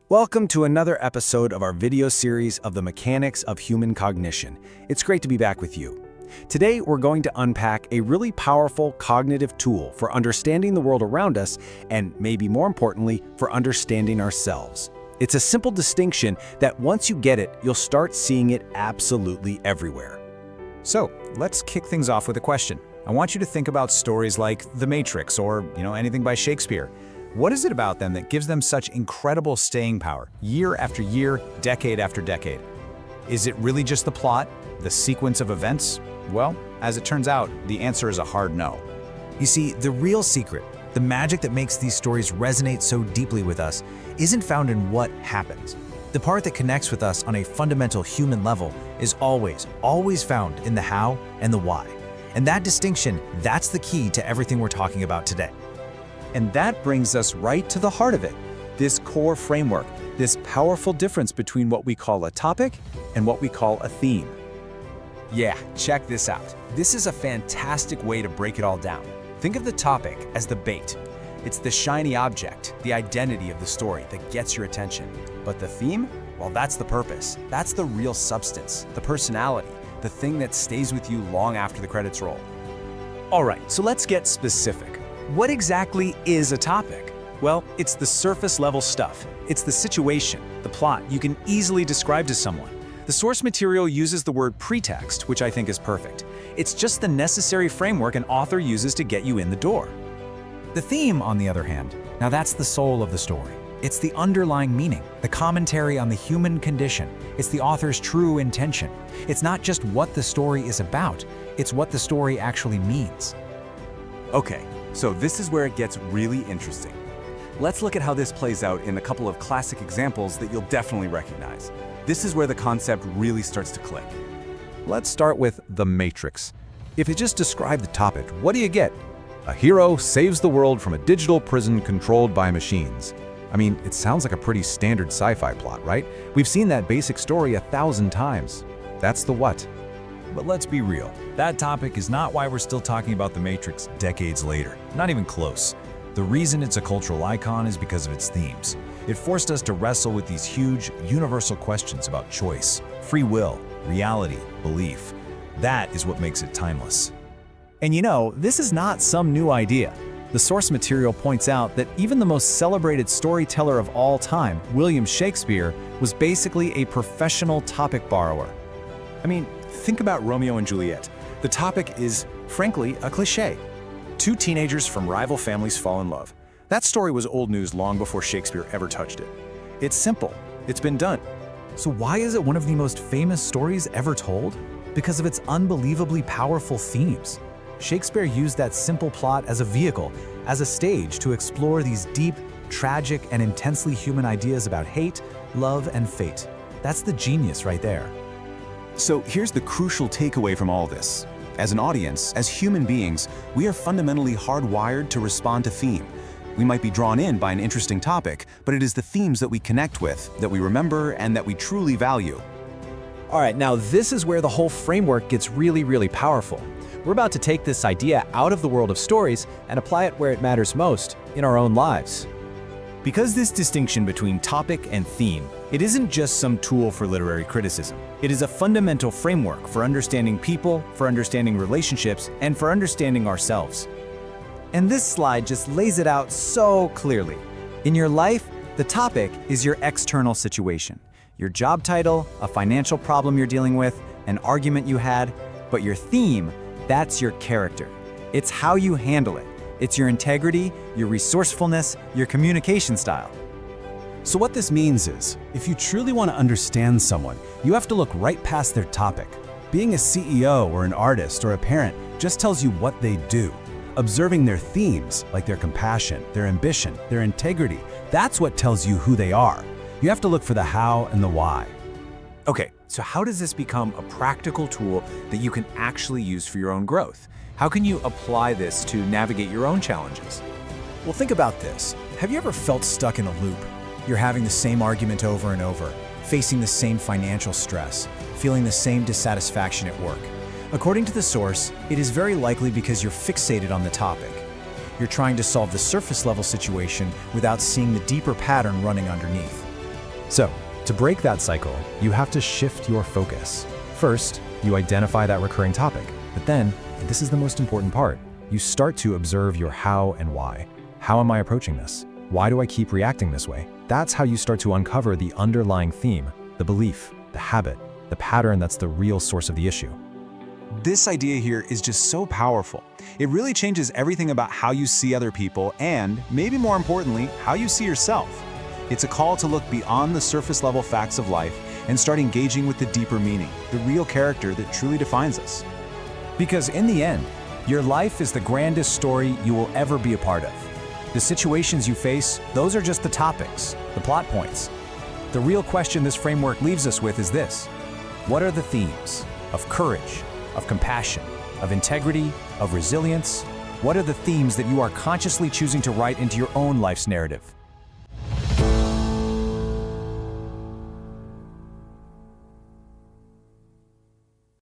Welcome to another episode of our video series of the mechanics of human cognition. It's great to be back with you. Today, we're going to unpack a really powerful cognitive tool for understanding the world around us and, maybe more importantly, for understanding ourselves. It's a simple distinction that once you get it, you'll start seeing it absolutely everywhere. So, let's kick things off with a question. I want you to think about stories like The Matrix or, anything by Shakespeare. What is it about them that gives them such incredible staying power, year after year, decade after decade? Is it really just the plot, the sequence of events? Well, as it turns out, the answer is a hard no. You see, the real secret, the magic that makes these stories resonate so deeply with us, isn't found in what happens. The part that connects with us on a fundamental human level is always found in the how and the why. And that distinction, that's the key to everything we're talking about today. And that brings us right to the heart of it, this core framework, this powerful difference between what we call a topic and what we call a theme. Yeah, check this out. This is a fantastic way to break it all down. Think of the topic as the bait. It's the shiny object, the identity of the story that gets your attention. But the theme? Well, that's the purpose. That's the real substance, the personality, the thing that stays with you long after the credits roll. All right, so let's get specific. What exactly is a topic? Well, it's the surface level stuff. It's the situation, the plot you can easily describe to someone. The source material uses the word pretext, which I think is perfect. It's just the necessary framework an author uses to get you in the door. The theme, on the other hand, now that's the soul of the story. It's the underlying meaning, the commentary on the human condition. It's the author's true intention. It's not just what the story is about, it's what the story actually means. Okay, so this is where it gets really interesting. Let's look at how this plays out in a couple of classic examples that you'll definitely recognize. This is where the concept really starts to click. Let's start with The Matrix. If you just describe the topic, what do you get? A hero saves the world from a digital prison controlled by machines. I mean, it sounds like a pretty standard sci-fi plot, right? We've seen that basic story 1,000 times. That's the what. But let's be real, that topic is not why we're still talking about The Matrix decades later. Not even close. The reason it's a cultural icon is because of its themes. It forced us to wrestle with these huge, universal questions about choice, free will, reality, belief. That is what makes it timeless. And this is not some new idea. The source material points out that even the most celebrated storyteller of all time, William Shakespeare, was basically a professional topic borrower. I mean, think about Romeo and Juliet. The topic is, frankly, a cliché. Two teenagers from rival families fall in love. That story was old news long before Shakespeare ever touched it. It's simple. It's been done. So why is it one of the most famous stories ever told? Because of its unbelievably powerful themes. Shakespeare used that simple plot as a vehicle, as a stage to explore these deep, tragic, and intensely human ideas about hate, love, and fate. That's the genius right there. So here's the crucial takeaway from all this. As an audience, as human beings, we are fundamentally hardwired to respond to theme. We might be drawn in by an interesting topic, but it is the themes that we connect with, that we remember, and that we truly value. All right, now this is where the whole framework gets really powerful. We're about to take this idea out of the world of stories and apply it where it matters most, in our own lives. Because this distinction between topic and theme, it isn't just some tool for literary criticism. It is a fundamental framework for understanding people, for understanding relationships, and for understanding ourselves. And this slide just lays it out so clearly. In your life, the topic is your external situation. Your job title, a financial problem you're dealing with, an argument you had, but your theme, that's your character. It's how you handle it. It's your integrity, your resourcefulness, your communication style. So what this means is, if you truly want to understand someone, you have to look right past their topic. Being a CEO or an artist or a parent just tells you what they do. Observing their themes, like their compassion, their ambition, their integrity, that's what tells you who they are. You have to look for the how and the why. Okay, so how does this become a practical tool that you can actually use for your own growth? How can you apply this to navigate your own challenges? Well, think about this. Have you ever felt stuck in a loop? You're having the same argument over and over, facing the same financial stress, feeling the same dissatisfaction at work. According to the source, it is very likely because you're fixated on the topic. You're trying to solve the surface level situation without seeing the deeper pattern running underneath. So, to break that cycle, you have to shift your focus. First, you identify that recurring topic, but then, and this is the most important part, you start to observe your how and why. How am I approaching this? Why do I keep reacting this way? That's how you start to uncover the underlying theme, the belief, the habit, the pattern that's the real source of the issue. This idea here is just so powerful. It really changes everything about how you see other people and, maybe more importantly, how you see yourself. It's a call to look beyond the surface-level facts of life and start engaging with the deeper meaning, the real character that truly defines us. Because in the end, your life is the grandest story you will ever be a part of. The situations you face, those are just the topics, the plot points. The real question this framework leaves us with is this: what are the themes of courage, of compassion, of integrity, of resilience? What are the themes that you are consciously choosing to write into your own life's narrative?